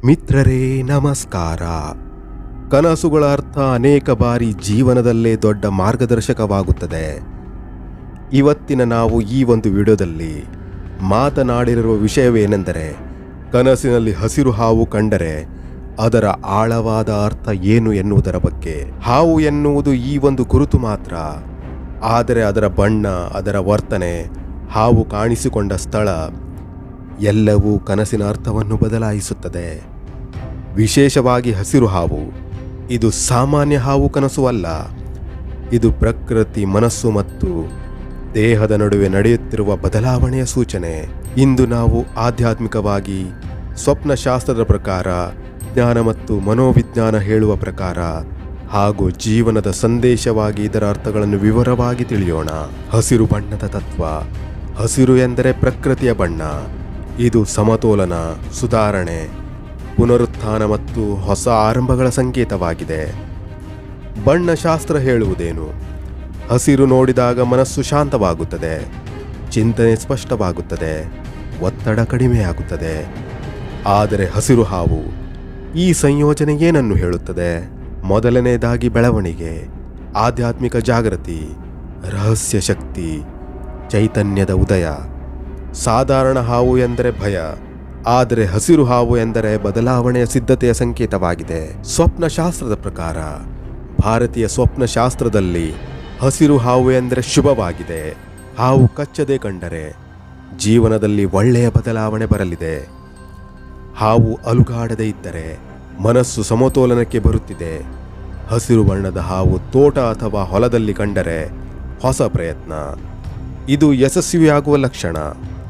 ಮಿತ್ರರೇ ನಮಸ್ಕಾರ. ಕನಸುಗಳ ಅರ್ಥ ಅನೇಕ ಬಾರಿ ಜೀವನದಲ್ಲೇ ದೊಡ್ಡ ಮಾರ್ಗದರ್ಶಕವಾಗುತ್ತದೆ. ಇವತ್ತಿನ ನಾವು ಈ ಒಂದು ವಿಡಿಯೋದಲ್ಲಿ ಮಾತನಾಡಿರುವ ವಿಷಯವೇನೆಂದರೆ, ಕನಸಿನಲ್ಲಿ ಹಸಿರು ಹಾವು ಕಂಡರೆ ಅದರ ಆಳವಾದ ಅರ್ಥ ಏನು ಎನ್ನುವುದರ ಬಗ್ಗೆ. ಹಾವು ಎನ್ನುವುದು ಈ ಒಂದು ಗುರುತು ಮಾತ್ರ, ಆದರೆ ಅದರ ಬಣ್ಣ, ಅದರ ವರ್ತನೆ, ಹಾವು ಕಾಣಿಸಿಕೊಂಡ ಸ್ಥಳ ಎಲ್ಲವೂ ಕನಸಿನ ಅರ್ಥವನ್ನು ಬದಲಾಯಿಸುತ್ತದೆ. ವಿಶೇಷವಾಗಿ ಹಸಿರು ಹಾವು, ಇದು ಸಾಮಾನ್ಯ ಹಾವು ಕನಸು ಅಲ್ಲ. ಇದು ಪ್ರಕೃತಿ, ಮನಸ್ಸು ಮತ್ತು ದೇಹದ ನಡುವೆ ನಡೆಯುತ್ತಿರುವ ಬದಲಾವಣೆಯ ಸೂಚನೆ. ಇಂದು ನಾವು ಆಧ್ಯಾತ್ಮಿಕವಾಗಿ, ಸ್ವಪ್ನಶಾಸ್ತ್ರದ ಪ್ರಕಾರ, ಜ್ಞಾನ ಮತ್ತು ಮನೋವಿಜ್ಞಾನ ಹೇಳುವ ಪ್ರಕಾರ ಹಾಗೂ ಜೀವನದ ಸಂದೇಶವಾಗಿ ಇದರ ಅರ್ಥಗಳನ್ನು ವಿವರವಾಗಿ ತಿಳಿಯೋಣ. ಹಸಿರು ಬಣ್ಣದ ತತ್ವ. ಹಸಿರು ಎಂದರೆ ಪ್ರಕೃತಿಯ ಬಣ್ಣ. ಇದು ಸಮತೋಲನ, ಸುಧಾರಣೆ, ಪುನರುತ್ಥಾನ ಮತ್ತು ಹೊಸ ಆರಂಭಗಳ ಸಂಕೇತವಾಗಿದೆ. ಬಣ್ಣಶಾಸ್ತ್ರ ಹೇಳುವುದೇನು? ಹಸಿರು ನೋಡಿದಾಗ ಮನಸ್ಸು ಶಾಂತವಾಗುತ್ತದೆ, ಚಿಂತನೆ ಸ್ಪಷ್ಟವಾಗುತ್ತದೆ, ಒತ್ತಡ ಕಡಿಮೆಯಾಗುತ್ತದೆ. ಆದರೆ ಹಸಿರು ಹಾವು ಈ ಸಂಯೋಜನೆ ಏನನ್ನು ಹೇಳುತ್ತದೆ? ಮೊದಲನೆಯದಾಗಿ ಬೆಳವಣಿಗೆ, ಆಧ್ಯಾತ್ಮಿಕ ಜಾಗೃತಿ, ರಹಸ್ಯ ಶಕ್ತಿ, ಚೈತನ್ಯದ ಉದಯ. ಸಾಧಾರಣ ಹಾವು ಎಂದರೆ ಭಯ, ಆದರೆ ಹಸಿರು ಹಾವು ಎಂದರೆ ಬದಲಾವಣೆಯ ಸಿದ್ಧತೆಯ ಸಂಕೇತವಾಗಿದೆ. ಸ್ವಪ್ನಶಾಸ್ತ್ರದ ಪ್ರಕಾರ, ಭಾರತೀಯ ಸ್ವಪ್ನಶಾಸ್ತ್ರದಲ್ಲಿ ಹಸಿರು ಹಾವು ಎಂದರೆ ಶುಭವಾಗಿದೆ. ಹಾವು ಕಚ್ಚದೆ ಕಂಡರೆ ಜೀವನದಲ್ಲಿ ಒಳ್ಳೆಯ ಬದಲಾವಣೆ ಬರಲಿದೆ. ಹಾವು ಅಲುಗಾಡದೇ ಇದ್ದರೆ ಮನಸ್ಸು ಸಮತೋಲನಕ್ಕೆ ಬರುತ್ತಿದೆ. ಹಸಿರು ಬಣ್ಣದ ಹಾವು ತೋಟ ಅಥವಾ ಹೊಲದಲ್ಲಿ ಕಂಡರೆ ಹೊಸ ಪ್ರಯತ್ನ, ಇದು ಯಶಸ್ವಿಯಾಗುವ ಲಕ್ಷಣ.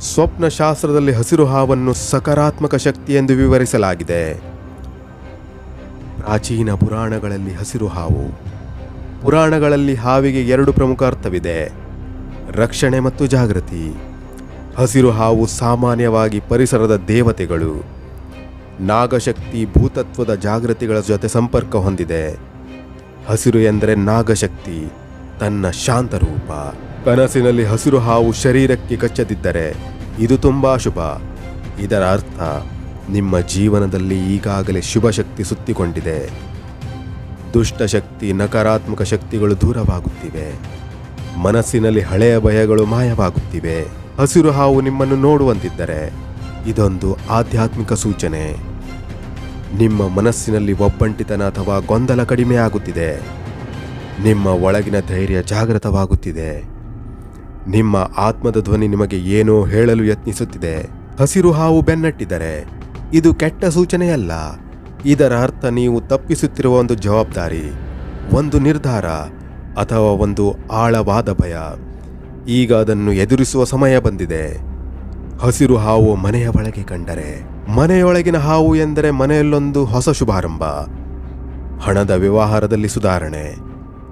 ಸ್ವಪ್ನಶಾಸ್ತ್ರದಲ್ಲಿ ಹಸಿರು ಹಾವನ್ನು ಸಕಾರಾತ್ಮಕ ಶಕ್ತಿ ಎಂದು ವಿವರಿಸಲಾಗಿದೆ. ಪ್ರಾಚೀನ ಪುರಾಣಗಳಲ್ಲಿ ಹಸಿರು ಹಾವು. ಪುರಾಣಗಳಲ್ಲಿ ಹಾವಿಗೆ ಎರಡು ಪ್ರಮುಖ ಅರ್ಥವಿದೆ: ರಕ್ಷಣೆ ಮತ್ತು ಜಾಗೃತಿ. ಹಸಿರು ಹಾವು ಸಾಮಾನ್ಯವಾಗಿ ಪರಿಸರದ ದೇವತೆಗಳು, ನಾಗಶಕ್ತಿ, ಭೂತತ್ವದ ಜಾಗೃತಿಗಳ ಜೊತೆ ಸಂಪರ್ಕ ಹೊಂದಿದೆ. ಹಸಿರು ಎಂದರೆ ನಾಗಶಕ್ತಿ, ತನ್ನ ಶಾಂತ ರೂಪ. ಕನಸಿನಲ್ಲಿ ಹಸಿರು ಹಾವು ಶರೀರಕ್ಕೆ ಕಚ್ಚದಿದ್ದರೆ ಇದು ತುಂಬಾ ಶುಭ. ಇದರ ಅರ್ಥ ನಿಮ್ಮ ಜೀವನದಲ್ಲಿ ಈಗಾಗಲೇ ಶುಭ ಶಕ್ತಿ ಸುತ್ತಿಕೊಂಡಿದೆ. ದುಷ್ಟಶಕ್ತಿ, ನಕಾರಾತ್ಮಕ ಶಕ್ತಿಗಳು ದೂರವಾಗುತ್ತಿವೆ. ಮನಸ್ಸಿನಲ್ಲಿ ಹಳೆಯ ಭಯಗಳು ಮಾಯವಾಗುತ್ತಿವೆ. ಹಸಿರು ಹಾವು ನಿಮ್ಮನ್ನು ನೋಡುವಂತಿದ್ದರೆ ಇದೊಂದು ಆಧ್ಯಾತ್ಮಿಕ ಸೂಚನೆ. ನಿಮ್ಮ ಮನಸ್ಸಿನಲ್ಲಿ ಒಬ್ಬಂಟಿತನ ಅಥವಾ ಗೊಂದಲ ಕಡಿಮೆಯಾಗುತ್ತಿದೆ. ನಿಮ್ಮ ಒಳಗಿನ ಧೈರ್ಯ ಜಾಗೃತವಾಗುತ್ತಿದೆ. ನಿಮ್ಮ ಆತ್ಮದ ಧ್ವನಿ ನಿಮಗೆ ಏನೋ ಹೇಳಲು ಯತ್ನಿಸುತ್ತಿದೆ. ಹಸಿರು ಹಾವು ಬೆನ್ನಟ್ಟಿದರೆ ಇದು ಕೆಟ್ಟ ಸೂಚನೆಯಲ್ಲ. ಇದರ ಅರ್ಥ ನೀವು ತಪ್ಪಿಸುತ್ತಿರುವ ಒಂದು ಜವಾಬ್ದಾರಿ, ಒಂದು ನಿರ್ಧಾರ ಅಥವಾ ಒಂದು ಆಳವಾದ ಭಯ. ಈಗ ಅದನ್ನು ಎದುರಿಸುವ ಸಮಯ ಬಂದಿದೆ. ಹಸಿರು ಹಾವು ಮನೆಯ ಒಳಗೆ ಕಂಡರೆ, ಮನೆಯೊಳಗಿನ ಹಾವು ಎಂದರೆ ಮನೆಯಲ್ಲೊಂದು ಹೊಸ ಶುಭಾರಂಭ. ಹಣದ ವ್ಯವಹಾರದಲ್ಲಿ ಸುಧಾರಣೆ,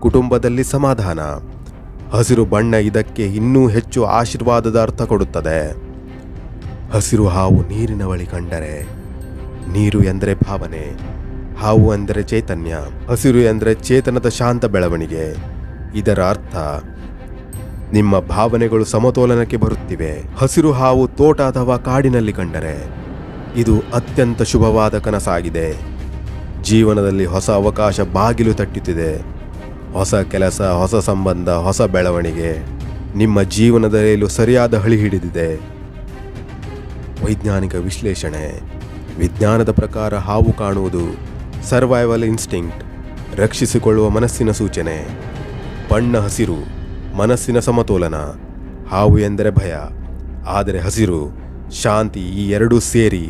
ಕುಟುಂಬದಲ್ಲಿ ಸಮಾಧಾನ. ಹಸಿರು ಬಣ್ಣ ಇದಕ್ಕೆ ಇನ್ನೂ ಹೆಚ್ಚು ಆಶೀರ್ವಾದದ ಅರ್ಥ ಕೊಡುತ್ತದೆ. ಹಸಿರು ಹಾವು ನೀರಿನ ಬಳಿ ಕಂಡರೆ, ನೀರು ಎಂದರೆ ಭಾವನೆ, ಹಾವು ಎಂದರೆ ಚೈತನ್ಯ. ಹಸಿರು ಎಂದರೆ ಚೇತನದ ಶಾಂತ ಬೆಳವಣಿಗೆ. ಇದರ ಅರ್ಥ ನಿಮ್ಮ ಭಾವನೆಗಳು ಸಮತೋಲನಕ್ಕೆ ಬರುತ್ತಿವೆ. ಹಸಿರು ಹಾವು ತೋಟ ಅಥವಾ ಕಾಡಿನಲ್ಲಿ ಕಂಡರೆ ಇದು ಅತ್ಯಂತ ಶುಭವಾದ ಕನಸಾಗಿದೆ. ಜೀವನದಲ್ಲಿ ಹೊಸ ಅವಕಾಶ ಬಾಗಿಲು ತಟ್ಟುತ್ತಿದೆ. ಹೊಸ ಕೆಲಸ, ಹೊಸ ಸಂಬಂಧ, ಹೊಸ ಬೆಳವಣಿಗೆ ನಿಮ್ಮ ಜೀವನದ ರೈಲು ಸರಿಯಾದ ಹಳಿ ಹಿಡಿದಿದೆ. ವೈಜ್ಞಾನಿಕ ವಿಶ್ಲೇಷಣೆ. ವಿಜ್ಞಾನದ ಪ್ರಕಾರ ಹಾವು ಕಾಣುವುದು ಸರ್ವೈವಲ್ ಇನ್ಸ್ಟಿಂಕ್ಟ್, ರಕ್ಷಿಸಿಕೊಳ್ಳುವ ಮನಸ್ಸಿನ ಸೂಚನೆ. ಬಣ್ಣ ಹಸಿರು, ಮನಸ್ಸಿನ ಸಮತೋಲನ. ಹಾವು ಎಂದರೆ ಭಯ, ಆದರೆ ಹಸಿರು ಶಾಂತಿ. ಈ ಎರಡೂ ಸೇರಿ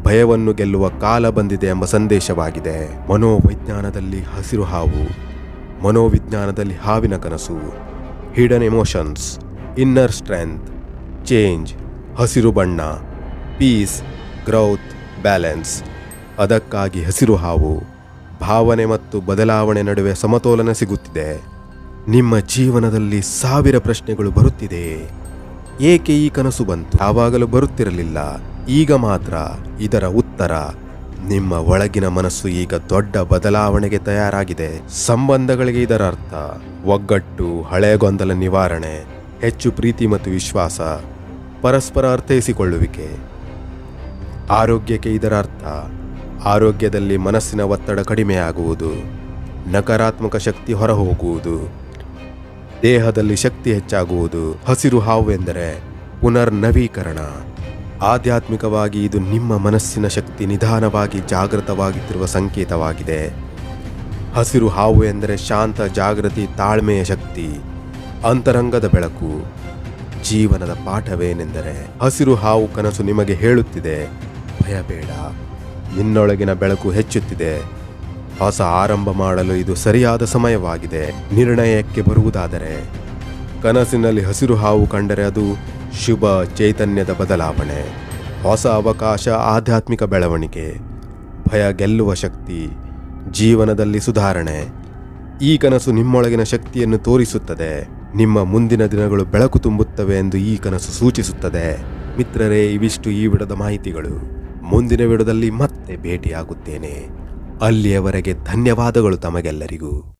ಭಯವನ್ನು ಗೆಲ್ಲುವ ಕಾಲ ಬಂದಿದೆ ಎಂಬ ಸಂದೇಶವಾಗಿದೆ. ಮನೋವೈಜ್ಞಾನದಲ್ಲಿ ಹಸಿರು ಹಾವು, ಮನೋವಿಜ್ಞಾನದಲ್ಲಿ ಹಾವಿನ ಕನಸು. Hidden emotions, inner strength, change. ಹಸಿರು ಬಣ್ಣ ಪೀಸ್, ಗ್ರೌತ್, ಬ್ಯಾಲೆನ್ಸ್. ಅದಕ್ಕಾಗಿ ಹಸಿರು ಹಾವು ಭಾವನೆ ಮತ್ತು ಬದಲಾವಣೆ ನಡುವೆ ಸಮತೋಲನ ಸಿಗುತ್ತಿದೆ. ನಿಮ್ಮ ಜೀವನದಲ್ಲಿ ಸಾವಿರ ಪ್ರಶ್ನೆಗಳು ಬರುತ್ತಿದೆ. ಏಕೆ ಈ ಕನಸು ಬಂತು? ಯಾವಾಗಲೂ ಬರುತ್ತಿರಲಿಲ್ಲ, ಈಗ ಮಾತ್ರ ಇದರ ಉತ್ತರ. ನಿಮ್ಮ ಒಳಗಿನ ಮನಸ್ಸು ಈಗ ದೊಡ್ಡ ಬದಲಾವಣೆಗೆ ತಯಾರಾಗಿದೆ. ಸಂಬಂಧಗಳಿಗೆ ಇದರ ಅರ್ಥ ಒಗ್ಗಟ್ಟು, ಹಳೆಯ ಗೊಂದಲ ನಿವಾರಣೆ, ಹೆಚ್ಚು ಪ್ರೀತಿ ಮತ್ತು ವಿಶ್ವಾಸ, ಪರಸ್ಪರ ಅರ್ಥೈಸಿಕೊಳ್ಳುವಿಕೆ. ಆರೋಗ್ಯಕ್ಕೆ ಇದರ ಅರ್ಥ ಆರೋಗ್ಯದಲ್ಲಿ ಮನಸ್ಸಿನ ಒತ್ತಡ ಕಡಿಮೆಯಾಗುವುದು, ನಕಾರಾತ್ಮಕ ಶಕ್ತಿ ಹೊರಹೋಗುವುದು, ದೇಹದಲ್ಲಿ ಶಕ್ತಿ ಹೆಚ್ಚಾಗುವುದು. ಹಸಿರು ಹಾವು ಎಂದರೆ ಪುನರ್ನವೀಕರಣ. ಆಧ್ಯಾತ್ಮಿಕವಾಗಿ ಇದು ನಿಮ್ಮ ಮನಸ್ಸಿನ ಶಕ್ತಿ ನಿಧಾನವಾಗಿ ಜಾಗೃತವಾಗುತ್ತಿರುವ ಸಂಕೇತವಾಗಿದೆ. ಹಸಿರು ಹಾವು ಎಂದರೆ ಶಾಂತ, ಜಾಗೃತಿ, ತಾಳ್ಮೆಯ ಶಕ್ತಿ, ಅಂತರಂಗದ ಬೆಳಕು. ಜೀವನದ ಪಾಠವೇನೆಂದರೆ ಹಸಿರು ಹಾವು ಕನಸು ನಿಮಗೆ ಹೇಳುತ್ತಿದೆ, ಭಯಬೇಡ, ನಿನ್ನೊಳಗಿನ ಬೆಳಕು ಹೆಚ್ಚುತ್ತಿದೆ. ಹೊಸ ಆರಂಭ ಮಾಡಲು ಇದು ಸರಿಯಾದ ಸಮಯವಾಗಿದೆ. ನಿರ್ಣಯಕ್ಕೆ ಬರುವುದಾದರೆ ಕನಸಿನಲ್ಲಿ ಹಸಿರು ಹಾವು ಕಂಡರೆ ಅದು ಶುಭ, ಚೈತನ್ಯದ ಬದಲಾವಣೆ, ಹೊಸ ಅವಕಾಶ, ಆಧ್ಯಾತ್ಮಿಕ ಬೆಳವಣಿಗೆ, ಭಯ ಗೆಲ್ಲುವ ಶಕ್ತಿ, ಜೀವನದಲ್ಲಿ ಸುಧಾರಣೆ. ಈ ಕನಸು ನಿಮ್ಮೊಳಗಿನ ಶಕ್ತಿಯನ್ನು ತೋರಿಸುತ್ತದೆ. ನಿಮ್ಮ ಮುಂದಿನ ದಿನಗಳು ಬೆಳಕು ತುಂಬುತ್ತವೆ ಎಂದು ಈ ಕನಸು ಸೂಚಿಸುತ್ತದೆ. ಮಿತ್ರರೇ, ಇವಿಷ್ಟು ಈ ವಿಡಿಯೋದ ಮಾಹಿತಿಗಳು. ಮುಂದಿನ ವಿಡಿಯೋದಲ್ಲಿ ಮತ್ತೆ ಭೇಟಿಯಾಗುತ್ತೇನೆ. ಅಲ್ಲಿಯವರೆಗೆ ಧನ್ಯವಾದಗಳು ತಮಗೆಲ್ಲರಿಗೂ.